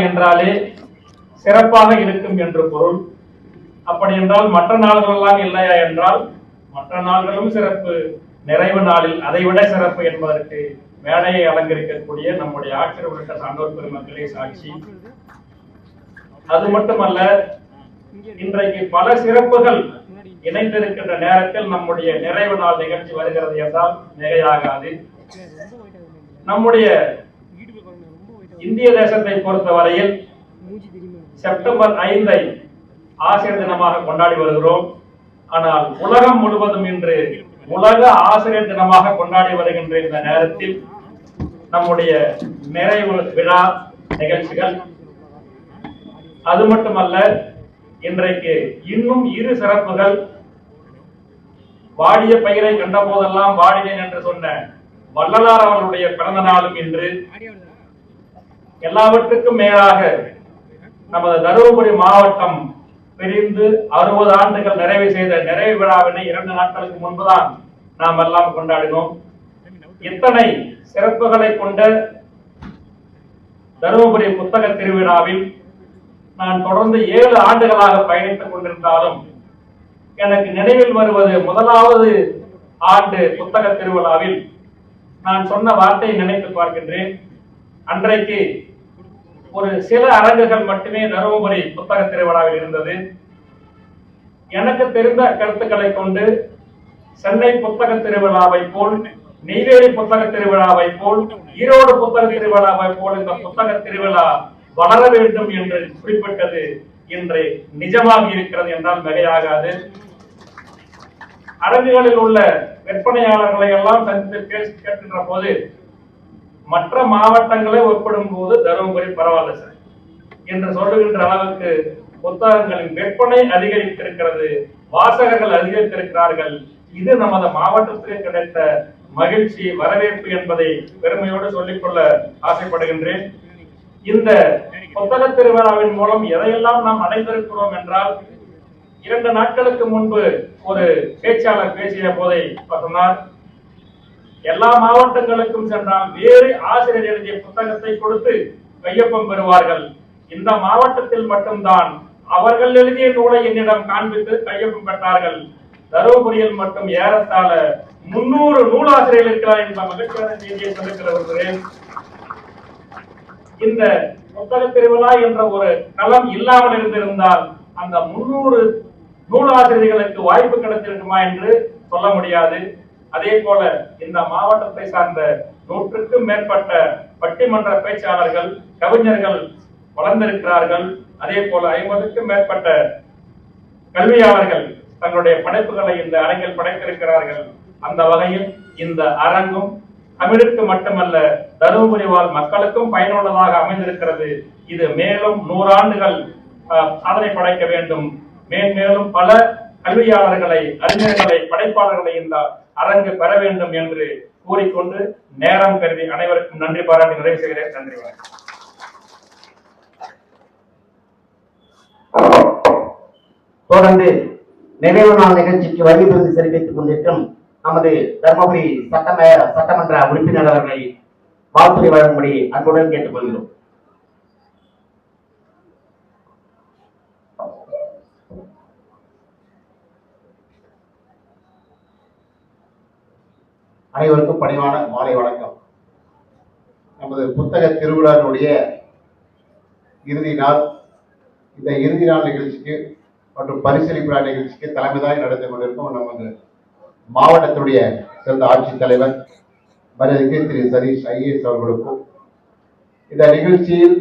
என்றாலே சிறப்பாக இருக்கும் என்று பொருள். அப்படி என்றால் மற்ற நாள்கள் எல்லாம் இல்லையா என்றால் மற்ற நாள்களும் சிறப்பு, நிறைவு நாளில் அதைவிட சிறப்பு என்பதற்கு மேடையை அலங்கரிக்கக்கூடிய நம்முடைய ஆட்சியர் உள்ளிட்ட சான்றோர் பெருமக்களே சாட்சி. அது மட்டுமல்ல, இன்றைக்கு பல சிறப்புகள் இணைந்திருக்கின்ற நேரத்தில் நம்முடைய நிறைவு நாள் நிகழ்ச்சி வருகிறது என்றால் மிகையாகாது. நம்முடைய இந்திய தேசத்தை பொறுத்தவரையில் செப்டம்பர் 5 ஆசிரியர் தினமாக கொண்டாடி வருகிறோம். ஆனால் உலகம் முழுவதும் இன்று உலக ஆசிரியர் தினமாக கொண்டாடி வருகின்ற இந்த நேரத்தில் நம்முடைய நிறைவு விழா நிகழ்ச்சிகள், அது மட்டுமல்ல, இன்றைக்கு இன்னும் 2 சிறப்புகள். வாடிய பயிரை கண்ட போதெல்லாம் வாடினேன் என்று சொன்ன வள்ளலார் அவர்களுடைய பிறந்த நாளும் இன்று. எல்லாவற்றுக்கும் மேலாக நமது தருமபுரி மாவட்டம் பிரிந்து 60 ஆண்டுகள் நிறைவு செய்த நிறைவு விழாவினை 2 நாட்களுக்கு முன்புதான் நாம் எல்லாம் கொண்டாடினோம். இத்தனை சிறப்புகளை கொண்ட தருமபுரி புத்தக திருவிழாவில் நான் தொடர்ந்து 7 ஆண்டுகளாக பயணித்துக் கொண்டிருந்தாலும் எனக்கு நினைவில் வருவது முதலாவது ஆண்டு புத்தக திருவிழாவில் நான் சொன்ன வார்த்தையை நினைத்து பார்க்கின்றேன். அன்றைக்கு ஒரு சில அரங்குகள் மட்டுமே தருமபுரி புத்தக திருவிழாவில் இருந்தது. எனக்கு தெரிந்த கருத்துக்களை கொண்டு சென்னை புத்தக திருவிழாவை போல், நெய்வேலி புத்தக திருவிழாவை போல், ஈரோடு புத்தக திருவிழாவை போல் இந்த புத்தக திருவிழா வளர வேண்டும் என்று குறிப்பிட்டது இன்று நிஜமாக இருக்கிறது என்றால் மிகையாகாது. அரங்குகளில் உள்ள விற்பனையாளர்களை எல்லாம் சந்தித்து கேட்கின்ற போது மற்ற மாவட்டங்களை ஒப்பிடும் போது தருமபுரி பரவாயில்ல சார் என்று சொல்லுகின்ற அளவுக்கு புத்தகங்களின் விற்பனை அதிகரித்திருக்கிறது, வாசகர்கள் அதிகரித்திருக்கிறார்கள். இது நமது மாவட்டத்திற்கு கிடைத்த மகிழ்ச்சி, வரவேற்பு என்பதை பெருமையோடு சொல்லிக்கொள்ள ஆசைப்படுகின்றேன். இந்த புத்தக திருவிழாவின் மூலம் எதையெல்லாம் நாம் அடைந்திருக்கிறோம் என்றால், 2 நாட்களுக்கு முன்பு ஒரு பேச்சாளர் பேசிய போதை சொன்னார், எல்லா மாவட்டங்களுக்கும் சென்றால் வேறு ஆசிரியர் எழுதிய புத்தகத்தை கொடுத்து கையொப்பம் பெறுவார்கள். இந்த மாவட்டத்தில் மட்டும்தான் அவர்கள் எழுதிய நூலை என்னிடம் காண்பித்து கையொப்பம் பெற்றார்கள். தருமபுரியில் மட்டும் ஏறத்தாழ 300 நூலாசிரியர்கள் இருக்கிறார் என்ற மகிழ்ச்சியான செய்தியை சொல்லிக்கிறேன். இந்த புத்தக திருவிழா என்ற ஒரு களம் இல்லாமல் இருந்திருந்தால் அந்த 300 நூலாசிரியர்களுக்கு வாய்ப்பு கிடைத்திருக்குமா என்று சொல்ல முடியாது. அதே போல இந்த மாவட்டத்தை சார்ந்த 100க்கும் மேற்பட்ட பட்டிமன்ற பேச்சாளர்கள், கவிஞர்கள் வளர்ந்திருக்கிறார்கள். அதே போல 50க்கும் மேற்பட்ட கல்வியாளர்கள் தங்களுடைய படைப்புகளை இந்த அரங்கில் படைத்திருக்கிறார்கள். அந்த வகையில் இந்த அரங்கும் தமிழுக்கு மட்டுமல்ல தருமபுரி வாழ் மக்களுக்கும் பயனுள்ளதாக அமைந்திருக்கிறது. இது மேலும் 100 ஆண்டுகள் சாதனை படைக்க வேண்டும். மேலும் பல கல்வியாளர்களை, அறிஞர்களை, படைப்பாளர்களை இந்த அரங்கு பெற வேண்டும் என்று கூறிக்கொண்டு நேரம் கருதி அனைவருக்கும் நன்றி பாராட்டி நிறைவு செய்கிறேன். நன்றி. தொடர்ந்து நிறைவு நாள் நிகழ்ச்சிக்கு வழிபடுத்தி தெரிவித்துக் கொண்டிருக்கும் நமது தருமபுரி சட்டமன்ற உறுப்பினர் அவர்களை வாழ்த்துறை வழங்கும்படி அன்புடன் கேட்டுக்கொள்கிறோம். அனைவருக்கும் பணிவான மாலை வணக்கம். நமது புத்தக திருவிழாவினுடைய இறுதி நாள். இந்த இறுதி நாள் நிகழ்ச்சிக்கு மற்றும் பரிசீலிப்பு விழா நிகழ்ச்சிக்கு தலைமைதாய் நடந்து கொண்டிருக்கும் நமது மாவட்டத்துடைய சிறந்த ஆட்சித்தலைவர் மரியாதைக்கு திரு சதீஷ் IAS அவர்களுக்கும், இந்த நிகழ்ச்சியில்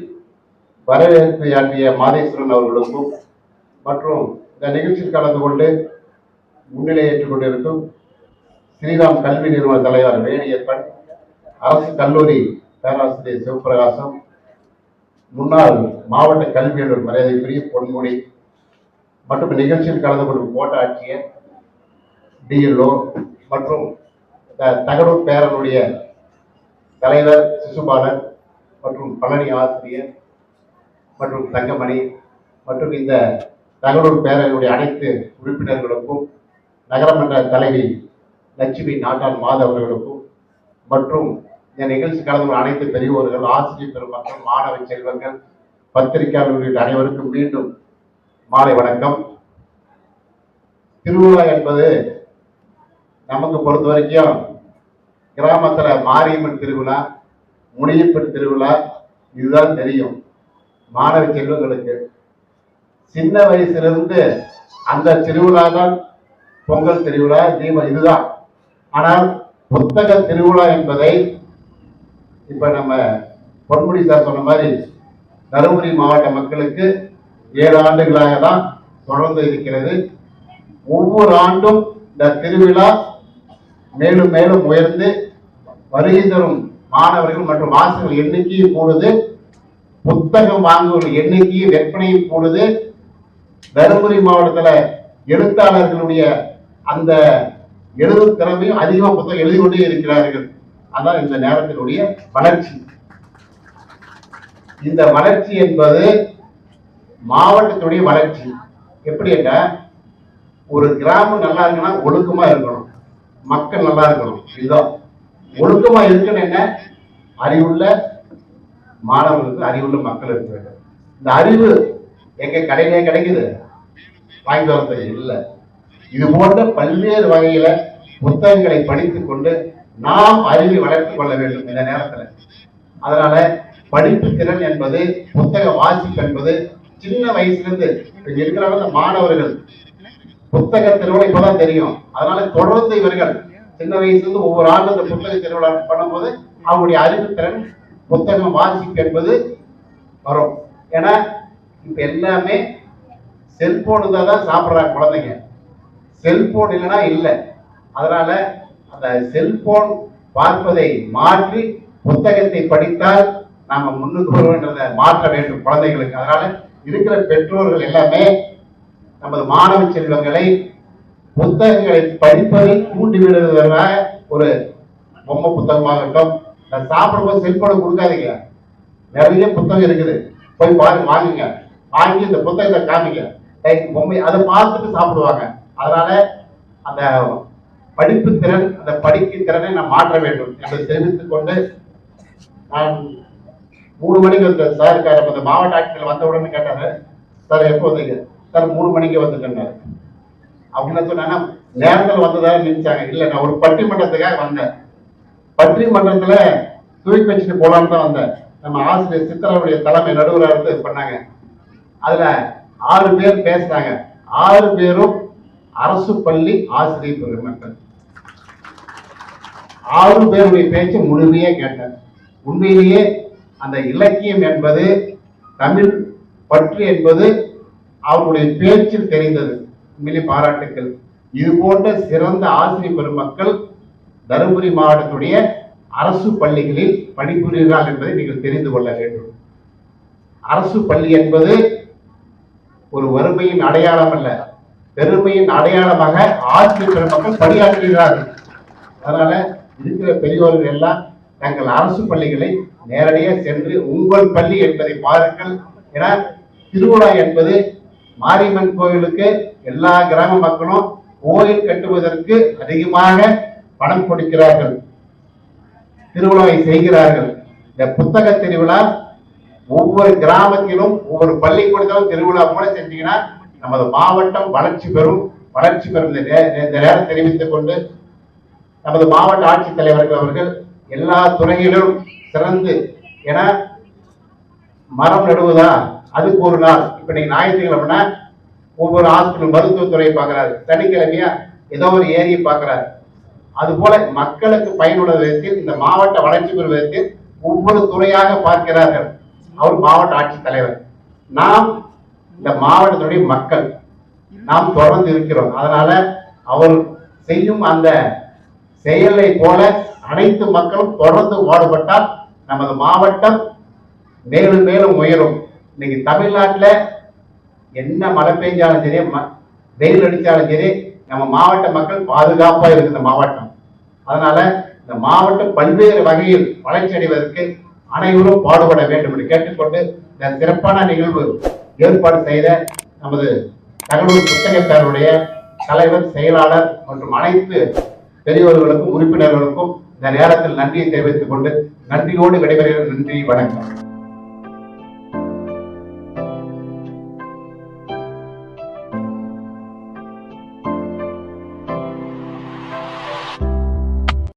வரவேற்பு ஆற்றிய மாதேஸ்வரன் அவர்களுக்கும் மற்றும் இந்த நிகழ்ச்சியில் கலந்து கொண்டு முன்னிலை ஏற்றுக் கொண்டிருக்கும் ஸ்ரீராம் கல்வி நிறுவன தலைவர் வேணியப்பன், அரசு கல்லூரி பேராசிரியர் சிவபிரகாசம், முன்னாள் மாவட்ட கல்வி அலுவலர் மரியாதைக்குரிய பொன்முடி மற்றும் நிகழ்ச்சியில் கலந்து கொள்ளும் கோட்ட ஆட்சியர் DLO மற்றும் தகடூர் பேரனுடைய தலைவர் சிசுபாலன் மற்றும் பழனி ஆசிரியர் மற்றும் தங்கமணி மற்றும் இந்த தகடூர் பேரனுடைய அனைத்து உறுப்பினர்களுக்கும், நகரமன்ற தலைவி லட்சுமி நாட்டான் மாதவர்களுக்கும் மற்றும் இந்த நிகழ்ச்சி கலந்து அனைத்து பெரியோர்கள், ஆசிரியர் பெருமக்கள், மாணவ செல்வங்கள், பத்திரிகையாளர்கள் அனைவருக்கும் மீண்டும் மாலை வணக்கம். திருவிழா என்பது நமக்கு பொறுத்த வரைக்கும் கிராமத்துல மாரியம்மன் திருவிழா, முனியப்பன் திருவிழா இதுதான் தெரியும் மாணவ செல்வங்களுக்கு. சின்ன வயசிலிருந்து அந்த திருவிழா தான் பொங்கல் திருவிழா, தீபம் இதுதான். ஆனால் புத்தக திருவிழா என்பதை இப்ப நம்ம பொன்முடி சார் சொன்ன மாதிரி தருமபுரி மாவட்ட மக்களுக்கு 7 ஆண்டுகளாக தான் தொடர்ந்து இருக்கிறது. ஒவ்வொரு ஆண்டும் இந்த திருவிழா மேலும் மேலும் உயர்ந்து வருகை தரும் மாணவர்கள் மற்றும் வாசகர்கள் எண்ணிக்கையும் கூடுது, புத்தகம் வாங்குவர்கள் எண்ணிக்கையும் விற்பனையும் கூடுது. தருமபுரி மாவட்டத்துல எழுத்தாளர்களுடைய அந்த எழுதும் திறமையும் அதிகமா புத்தகம் எழுதி கொண்டே இருக்கிறார்கள். அதான் இந்த நேரத்தினுடைய வளர்ச்சி. இந்த வளர்ச்சி என்பது மாவட்டத்துடைய வளர்ச்சி. எப்படி என்ன, ஒரு கிராமம் நல்லா இருக்குன்னா ஒழுக்கமா இருக்கணும், மக்கள் நல்லா இருக்கணும். இதுதான் ஒழுக்கமா இருக்குன்னு என்ன, அறிவுள்ள மாணவர்களுக்கு அறிவுள்ள மக்கள் இருக்க வேண்டும். இந்த அறிவு எங்க கடையிலே கிடைக்குது, வாங்கி வரது இல்லை. இது போன்ற பல்வேறு வகையில புத்தகங்களை படித்துக் கொண்டு நாம் அறிவை வளர்த்துக் கொள்ள வேண்டும் இந்த நேரத்துல. அதனால படிப்பு திறன் என்பது, புத்தக வாசிப்பு என்பது சின்ன வயசுலேருந்து இருக்கிறவங்க மாணவர்கள் புத்தக திருவிழா இப்பதான் தெரியும். அதனால தொடர்ந்து இவர்கள் சின்ன வயசுலேருந்து ஒவ்வொரு ஆண்டு அந்த புத்தக திருவிழா பண்ணும்போது அவங்களுடைய அறிவுத்திறன், புத்தகம் வாசிப்பு என்பது வரும். ஏன்னா இப்ப எல்லாமே செல்போனு தான் சாப்பிட்றாங்க குழந்தைங்க. செல்போன் இல்லைன்னா இல்லை. அதனால அந்த செல்போன் பார்ப்பதை மாற்றி புத்தகத்தை படித்தால் நாம முன்னுக்கு வருவதை மாற்ற வேண்டும் குழந்தைகளுக்கு. அதனால இருக்கிற பெற்றோர்கள் எல்லாமே நமது மாணவ செல்வங்களை புத்தகங்களை படிப்பதில் தூண்டிவிடுவதற்காக ஒரு பொம்மை புத்தகமாகட்டும், சாப்பிடும்போது செல்போனை கொடுக்காதீங்க. நிறைய புத்தகம் இருக்குது, போய் பாருங்க, வாங்குங்க, வாங்கி இந்த புத்தகத்தை காமிங்க, பொம்மை அதை பார்த்துட்டு சாப்பிடுவாங்க. அதனால அந்த படிப்பு திறன், அந்த படிக்கும் திறனை நாம் மாற்ற வேண்டும் என்று தெரிவித்துக் கொண்டு, நான் 3 மணிக்கு வந்த சார் அந்த மாவட்ட ஆட்சியில் வந்த உடனே கேட்டாரு, சார் எப்போ வந்தீங்க? சார் 3 மணிக்கு வந்துட்டேன்னாரு. அப்படின்னு சொன்னா நேரத்தில் வந்ததாக நினைச்சாங்க. இல்லை, நான் ஒரு பட்டிமன்றத்துக்காக வந்தேன். பட்டிமன்றத்துல தூக்கி வச்சுட்டு போலான்னு தான் வந்தேன். நம்ம ஆசிரியர் சித்தராவுடைய தலைமை நடுவராக இருந்து பண்ணாங்க. அதுல 6 பேர் பேசினாங்க. 6 பேரும் அரசு பள்ளி ஆசிரியர் பெருமக்கள். 6 பேருடைய பேச்சு முழுமையே கேட்டேன். உண்மையிலேயே அந்த இலக்கியம் என்பது, தமிழ் பற்று என்பது அவருடைய பேச்சில் தெரிந்தது. உண்மையிலே பாராட்டுக்கள். இது போன்ற சிறந்த ஆசிரியர் பெருமக்கள் தருமபுரி மாவட்டத்துடைய அரசு பள்ளிகளில் பணிபுரிகிறார்கள் என்பதை நீங்கள் தெரிந்து கொள்ள வேண்டும். அரசு பள்ளி என்பது ஒரு வறுமையின் அடையாளம் அல்ல, பெருமையின் அடையாளமாக ஆசிரியர் பெருமக்கள் பணியாற்றுகிறார்கள். அதனால இருக்கிற பெரியோர்கள் எல்லாம் தங்கள் அரசு பள்ளிகளை நேரடியாக சென்று உங்கள் பள்ளி என்பதை பாருங்கள். ஏன்னா திருவிழா என்பது மாரியம்மன் கோயிலுக்கு எல்லா கிராம மக்களும் கோயில் கட்டுவதற்கு அதிகமாக பணம் கொடுக்கிறார்கள், திருவிழாவை செய்கிறார்கள். இந்த புத்தக திருவிழா ஒவ்வொரு கிராமத்திலும் ஒவ்வொரு பள்ளிக்கூடத்திலும் திருவிழா போல செஞ்சீங்கன்னா நமது மாவட்டம் வளர்ச்சி பெறும். வளர்ச்சி பெறும் இந்த நேரம் தெரிவித்துக் கொண்டு, நமது மாவட்ட ஆட்சித்தலைவர்கள் அவர்கள் எல்லா துறையிலும் சிறந்து, ஏன்னா மரம் நடுவதா அதுக்கு ஒரு நாள், இப்ப நீங்க ஞாயிற்றுக்கிழமைனா ஒவ்வொரு ஹாஸ்பிட்டல் மருத்துவத்துறையை பார்க்கிறாரு, சனிக்கிழமையா ஏதோ ஒரு ஏரியை பார்க்கிறாரு. அது போல மக்களுக்கு பயனுள்ள விதத்தில் இந்த மாவட்ட வளர்ச்சி பெறும் விதத்தில் ஒவ்வொரு துறையாக பார்க்கிறார்கள். அவர் மாவட்ட ஆட்சித்தலைவர். நாம் இந்த மாவட்டத்துடைய மக்கள், நாம் தொடர்ந்து இருக்கிறோம். அதனால அவர் செய்யும் அந்த செயலை போல அனைத்து மக்களும் தொடர்ந்து பாடுபட்டால் நமது மாவட்டம் மேலும் மேலும் உயரும். இன்னைக்கு தமிழ்நாட்டில் என்ன மழை பெஞ்சாலும் சரி, வெயில் அடித்தாலும் சரி, நம்ம மாவட்ட மக்கள் பாதுகாப்பாக இருக்கு இந்த மாவட்டம். அதனால இந்த மாவட்டம் பல்வேறு வகையில் வளர்ச்சி அடைவதற்கு அனைவரும் பாடுபட வேண்டும் என்று கேட்டுக்கொண்டு, இந்த சிறப்பான நிகழ்வு ஏற்பாடு செய்த நமது தகவல் புத்தகத்தாருடைய தலைவர், செயலாளர் மற்றும் அனைத்து பெரியவர்களுக்கும் உறுப்பினர்களுக்கும் இந்த நேரத்தில் நன்றியை தெரிவித்துக் கொண்டு நன்றியோடு விடைபெறுகிறேன். நன்றி, வணக்கம்.